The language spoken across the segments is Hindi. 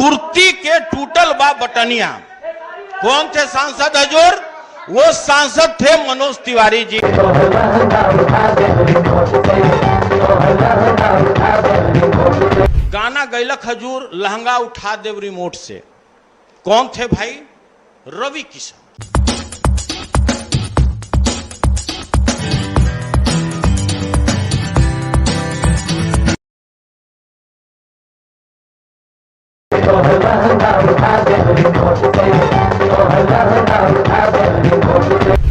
कुर्ती के टूटल बा बटनिया। कौन थे सांसद हजूर? वो सांसद थे मनोज तिवारी जी। गाना गैलक हजूर लहंगा उठा देव रिमोट से। कौन थे भाई? रवि किशन।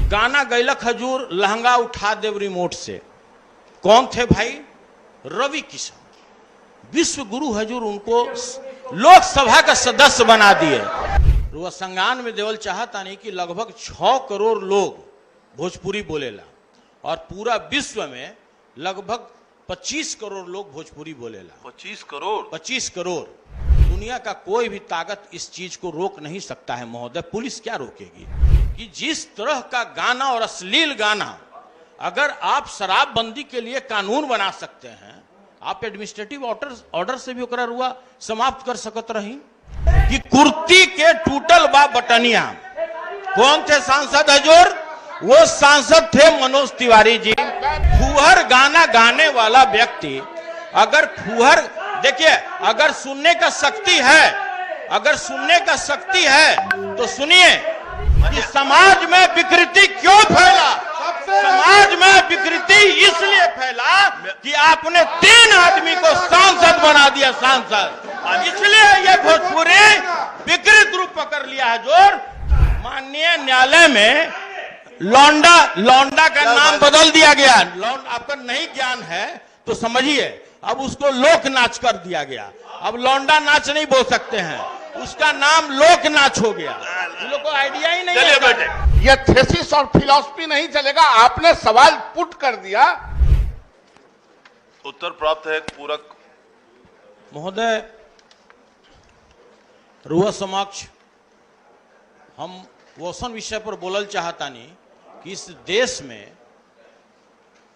गाना गैलक हजूर लहंगा उठा देव रिमोट से। कौन थे भाई? रवि किशन। विश्व गुरु हजूर उनको लोकसभा का सदस्य बना दिए। वो संज्ञान में देवल चाहता नहीं कि लगभग 6 करोड़ लोग भोजपुरी बोलेला और पूरा विश्व में लगभग 25 करोड़ लोग भोजपुरी बोलेला। 25 करोड़। दुनिया का कोई भी ताकत इस चीज को रोक नहीं सकता है महोदय। पुलिस क्या रोकेगी? कि जिस तरह का गाना और अश्लील गाना अगर आप शराबबंदी के लिए कानून बना सकते हैं, आप एडमिनिस्ट्रेटिव ऑर्डर से भी ओकरा रुआ समाप्त कर सकत रही। कि कुर्ती के टूटल बा बटनिया। कौन थे सांसद हजूर? वो सांसद थे मनोज तिवारी जी। फुहर गाना गाने वाला व्यक्ति अगर फुहर, देखिए, अगर सुनने का शक्ति है तो सुनिए कि समाज में विकृति क्यों फैला। समाज में विकृति इसलिए फैला कि आपने 3 आदमी को सांसद बना दिया। सांसद, इसलिए ये भोजपुरी विकृत रूप पकड़ लिया है। जोर माननीय न्यायालय में लौंडा का नाम बदल दिया गया। आपका नहीं ज्ञान है तो समझिए, अब उसको लोक नाच कर दिया गया। अब लौंडा नाच नहीं बोल सकते हैं, उसका नाम लोक नाच हो गया। इन लोगों को आइडिया ही नहीं है। यह थेसिस और फिलॉसफी नहीं चलेगा। आपने सवाल पुट कर दिया, उत्तर प्राप्त है। पूरक महोदय, रुआ समक्ष हम वोसन विषय पर बोलल चाहता नहीं कि इस देश में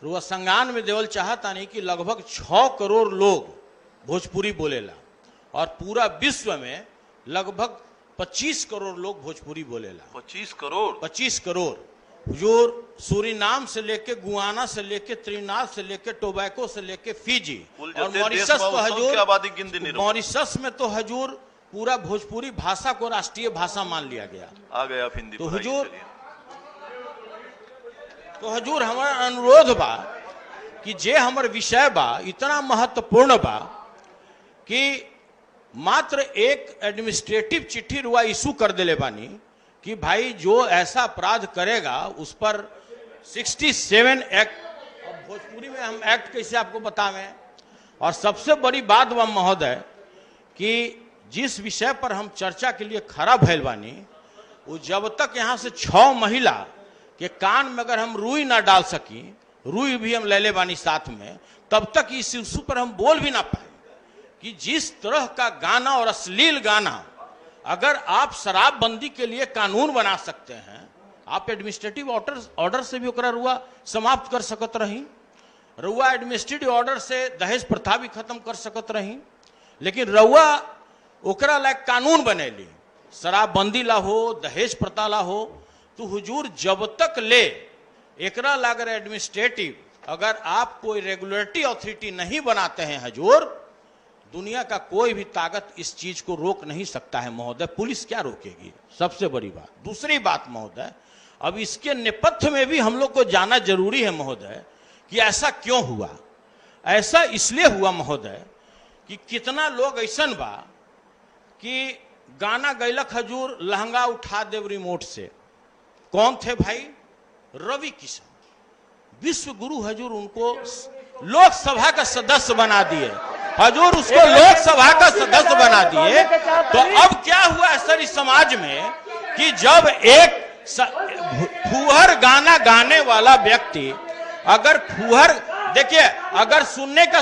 रुआ संज्ञान में देवल चाहता नहीं कि लगभग 6 करोड़ लोग भोजपुरी बोलेला और पूरा विश्व में लगभग 25 करोड़ लोग भोजपुरी बोलेला। 25 करोड़। हुजूर सूरीनाम से लेके गुआना से लेके त्रिनाद से लेके टोबैको से लेके फिजी और मॉरिशस तो हजूर, मॉरिशस में तो हजूर पूरा भोजपुरी भाषा को राष्ट्रीय भाषा मान लिया गया। आ गए आप हिंदी। तो हजूर हमारा अनुरोध बा कि जे हमर विषय बा इतना महत्वपूर्ण बा कि मात्र एक एडमिनिस्ट्रेटिव चिट्ठी रुआ इशू कर देले बानी कि भाई जो ऐसा अपराध करेगा उस पर 67 एक्ट। अब भोजपुरी में हम एक्ट कैसे आपको बतावें? और सबसे बड़ी बात बा महोदय कि जिस विषय पर हम चर्चा के लिए खड़ा भइल बानी, वो जब तक यहाँ से 6 महिला के कान में अगर हम रुई ना डाल सकी, रुई भी हम ले ले बानी साथ में, तब तक इस इशू पर हम बोल भी ना पाए। कि जिस तरह का गाना और अश्लील गाना अगर आप शराबबंदी के लिए कानून बना सकते हैं, आप एडमिनिस्ट्रेटिव ऑर्डर से भी ओकरा रुआ समाप्त कर सकत रही। रुआ एडमिनिस्ट्रेटिव ऑर्डर से दहेज प्रथा भी खत्म कर सकत रही, लेकिन रुआ ओकरा लायक कानून बनेली। शराबबंदी ला हो, दहेज प्रथा ला हो, तो हुजूर जब तक ले एकरा लागर एडमिनिस्ट्रेटिव अगर आप कोई रेगुलेटरी अथॉरिटी नहीं बनाते हैं हजूर, दुनिया का कोई भी ताकत इस चीज को रोक नहीं सकता है महोदय। पुलिस क्या रोकेगी? सबसे बड़ी बात। दूसरी बात महोदय, अब इसके नेपथ्य में भी हम लोग को जाना जरूरी है महोदय कि ऐसा क्यों हुआ। ऐसा इसलिए हुआ महोदय कि कितना लोग ऐसन बा कि गाना गैलक हजूर लहंगा उठा देव रिमोट से। कौन थे भाई? रवि किशन। विश्व गुरु हजूर उनको लोकसभा का सदस्य बना दिए। हजूर उसको लोकसभा का सदस्य बना दिए। तो अब क्या हुआ सर इस समाज में कि जब एक फुहर गाना गाने वाला व्यक्ति अगर फुहर, देखिए, अगर सुनने का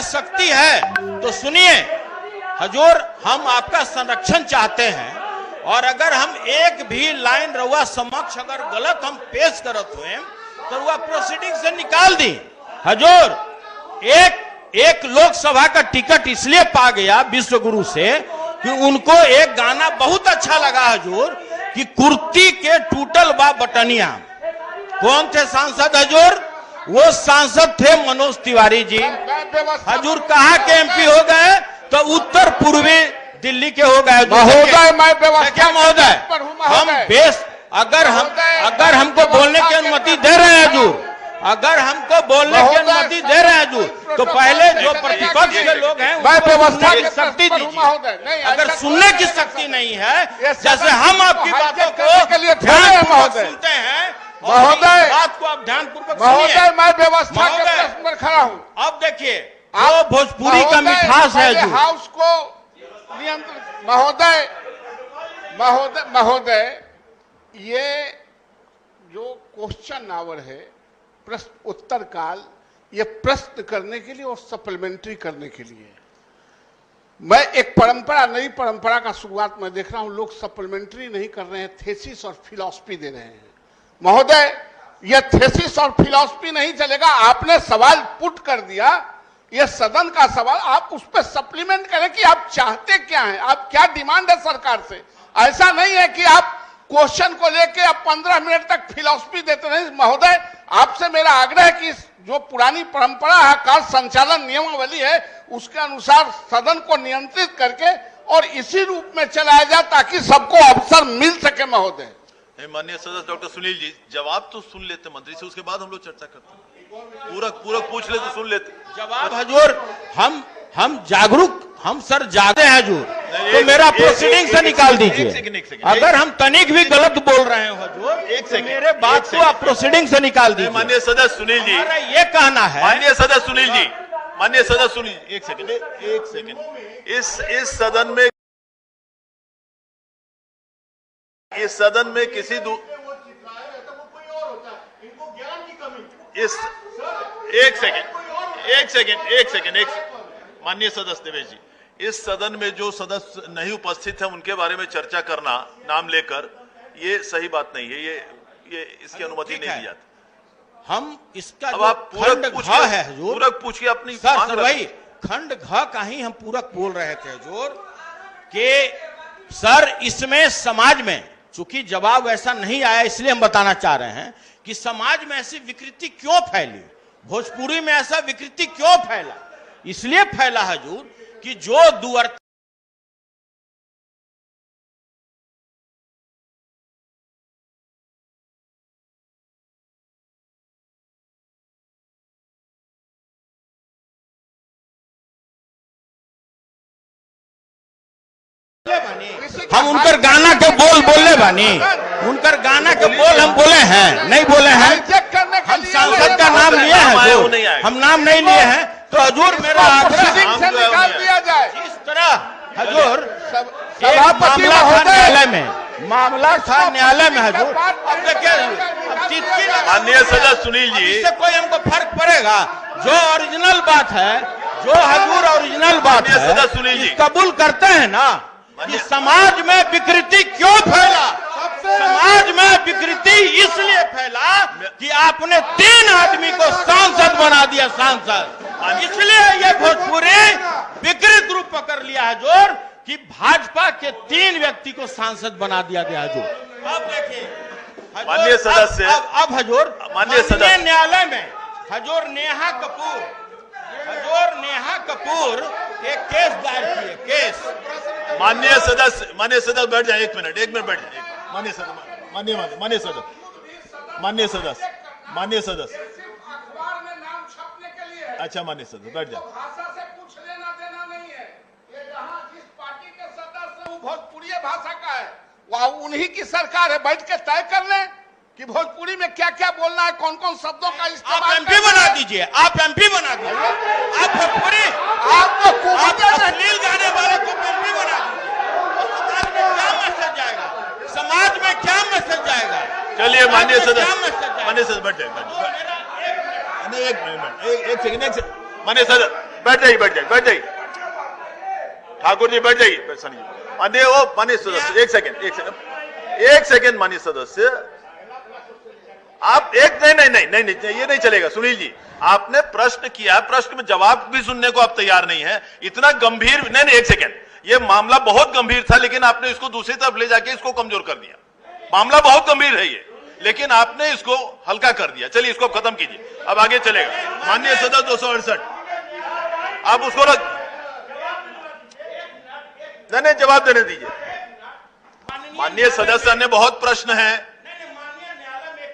शक्ति है तो सुनिए हजूर, हम आपका संरक्षण चाहते हैं और अगर हम एक भी लाइन रउआ समक्ष अगर गलत हम पेश करत हुए तो रउआ प्रोसीडिंग से निकाल दी। हजूर, एक एक लोकसभा का टिकट इसलिए पा गया विश्व गुरु से कि उनको एक गाना बहुत अच्छा लगा हजूर कि कुर्ती के टूटल बा बटनिया। कौन थे सांसद हजूर? वो सांसद थे मनोज तिवारी जी। हजूर कहाँ के एमपी हो गए? तो उत्तर पूर्वी दिल्ली के हो गए। महोदय मैं क्या महोदय, हम बेस अगर हमको बोलने की अनुमति दे रहे हैं हजूर, अगर हमको बोलने की अनुमति दे रहे हैं हजूर, तो पहले जो प्रतिपक्ष के लोग हैं व्यवस्था की शक्ति दीजिए। अगर सुनने की शक्ति नहीं है, जैसे हम आपकी बातों को ध्यानपूर्वक सुनते हैं महोदय, बात को आप ध्यानपूर्वक महोदय मैं व्यवस्था के प्रश्न पर खड़ा हूँ। अब देखिए जो भोजपुरी का मिठास है हाउस को नियंत्रण। महोदय महोदय महोदय ये जो क्वेश्चन आवर है, प्रश्न उत्तर काल, ये प्रश्न करने के लिए और सप्लीमेंट्री करने के लिए। मैं एक परंपरा, नई परंपरा का शुरुआत में देख रहा हूं। लोग सप्लीमेंट्री नहीं कर रहे हैं, थेसिस और फिलॉसफी दे रहे हैं। महोदय ये थेसिस और फिलॉसफी नहीं चलेगा। आपने सवाल पुट कर दिया, ये सदन का सवाल, आप उस पर सप्लीमेंट करें कि आप चाहते क्या हैं, आप क्या डिमांड है सरकार से। ऐसा नहीं है कि आप क्वेश्चन को लेके अब 15 मिनट तक फिलॉसफी देते नहीं। महोदय आपसे मेरा आग्रह है कि जो पुरानी परंपरा है, कार्य संचालन नियमावली है, उसके अनुसार सदन को नियंत्रित करके और इसी रूप में चलाया जाए ताकि सबको अवसर मिल सके। महोदय माननीय सदस्य डॉक्टर सुनील जी, जवाब तो सुन लेते मंत्री से, उसके बाद हम लोग चर्चा करते हैं। पूरक पूछ ले तो सुन लेते जवाब। हजूर हम जागरूक, हम सर जागते हैं हजूर, तो मेरा प्रोसीडिंग से निकाल दीजिए। अगर हम तनिक भी गलत बोल रहे हो हजूर, एक सेकंड, मेरे बात को आप प्रोसीडिंग से निकाल दीजिए। माननीय सदस्य सुनील जी, ये कहना है। माननीय सदस्य सुनील जी, माननीय सदस्य सुनील, एक सेकंड, इस सदन में किसी माननीय सदस्य देवेश जी, इस सदन में जो सदस्य नहीं उपस्थित हैं उनके बारे में चर्चा करना नाम लेकर, ये सही बात नहीं है। ये इसकी अनुमति नहीं दी जाती। हम इसका अब आप पूरक पूछिए अपनी सर भाई, खंड घ का ही हम पूरक बोल रहे थे हजूर कि सर इसमें समाज में, चूंकि जवाब ऐसा नहीं आया इसलिए हम बताना चाह रहे हैं कि समाज में ऐसी विकृति क्यों फैली, भोजपुरी में ऐसा विकृति क्यों फैला। इसलिए फैला हजूर कि जो दुअर्थ हम उनकर गाना के बोल बोले बानी, उनकर गाना के बोल हम बोले हैं, नहीं बोले हैं। हम सांसद का नाम लिए हैं, हम नाम नहीं लिए हैं। तो हजूर मेरा आग्रह निकाल दिया जाए। इस तरह हजूर मामला था न्यायालय में, मामला था न्यायालय में हजूर। अब देखिए माननीय सदस्य सुनील जी, इससे कोई हमको फर्क पड़ेगा? जो ओरिजिनल बात है, जो हजूर ओरिजिनल बात है, सुनील जी कबूल करते हैं ना कि समाज में विकृति क्यों फैला। समाज में विकृति इसलिए फैला कि आपने 3 आदमी को सांसद बना दिया, सांसद। इसलिए ये भोजपुरी विकृत रूप पकड़ लिया है जोर कि भाजपा के 3 व्यक्ति को सांसद बना दिया गया हजूर। अब देखिए माननीय सदस्य, अब हजूर माननीय सदस्य न्यायालय में हजूर नेहा कपूर एक केस दायर किए, केस। माननीय सदस्य बैठ जाए, 1 मिनट बैठ जाए। माननीय सदस्य अच्छा, माननीय सदस्य बैठ जाए। भाषा से कुछ लेना देना नहीं है। ये जहां जिस पार्टी के सदस्य वो भोजपुरी भाषा का है, वह उन्हीं की सरकार है। बैठ के तय कर लें कि भोजपुरी में क्या क्या बोलना है, कौन कौन शब्दों का इस्तेमाल। आप एमपी बना दीजिए, आप एमपी बना दीजिए। आप भोजपुरी, आपको अश्लील गाने वाले को एमपी बना दीजिए। क्या मैसेज जाएगा समाज में, क्या मैसेज जाएगा? चलिए माननीय सदस्य बैठ जाए। एक सेकंड माननीय सदस्य बैठ जाइए। ठाकुर जी बैठ जाइए। माननीय सदस्य एक सेकंड माननीय सदस्य, आप एक नहीं, ये नहीं चलेगा। सुनील जी, आपने प्रश्न किया, प्रश्न में जवाब भी सुनने को आप तैयार नहीं है। इतना गंभीर, नहीं, एक सेकेंड, ये मामला बहुत गंभीर था, लेकिन आपने इसको दूसरी तरफ ले जाके इसको कमजोर कर दिया। मामला बहुत गंभीर है ये, लेकिन आपने इसको हल्का कर दिया। चलिए इसको खत्म कीजिए, अब आगे चलेगा। माननीय सदस्य 268, आप उसको नहीं, जवाब देने दीजिए। माननीय सदस्य ने बहुत प्रश्न है। माननीय न्यायालय में एक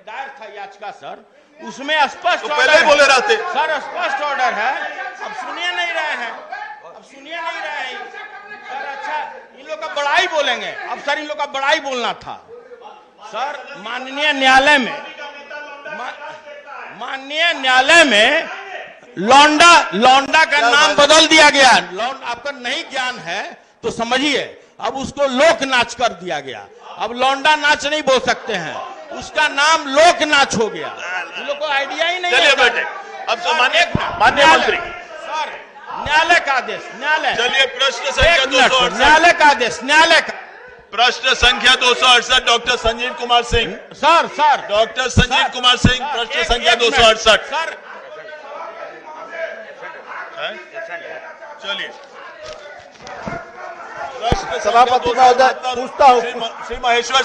दायर था याचिका सर, उसमें स्पष्ट तो पहले ही बोले रहते सर, स्पष्ट ऑर्डर है। अब सुनिए नहीं रहे हैं, अब सुनिए नहीं रहे हैं सर। अच्छा, इन लोग का बड़ाई बोलेंगे अब सर, इन लोग का बड़ाई बोलना था सर। माननीय न्यायालय में लौंडा का नाम बदल दिया गया। आपका नहीं ज्ञान है तो समझिए, अब उसको लोक नाच कर दिया गया। अब लौंडा नाच नहीं बोल सकते हैं, उसका नाम लोक नाच हो गया। इन लोग को आइडिया ही नहीं है। चलिए बैठे। अब तो माननीय मंत्री सर, न्यायालय का आदेश, न्यायालय। चलिए प्रश्न संख्या 268, न्यायालय का आदेश, न्यायालय का प्रश्न संख्या 268, doctor Sanjeev Kumar Singh. Sir doctor Sanjeev Kumar Singh, प्रश्न संख्या 268 सर। चलिए प्रश्न सभापति महोदय, पूछता हूँ। श्री महेश्वर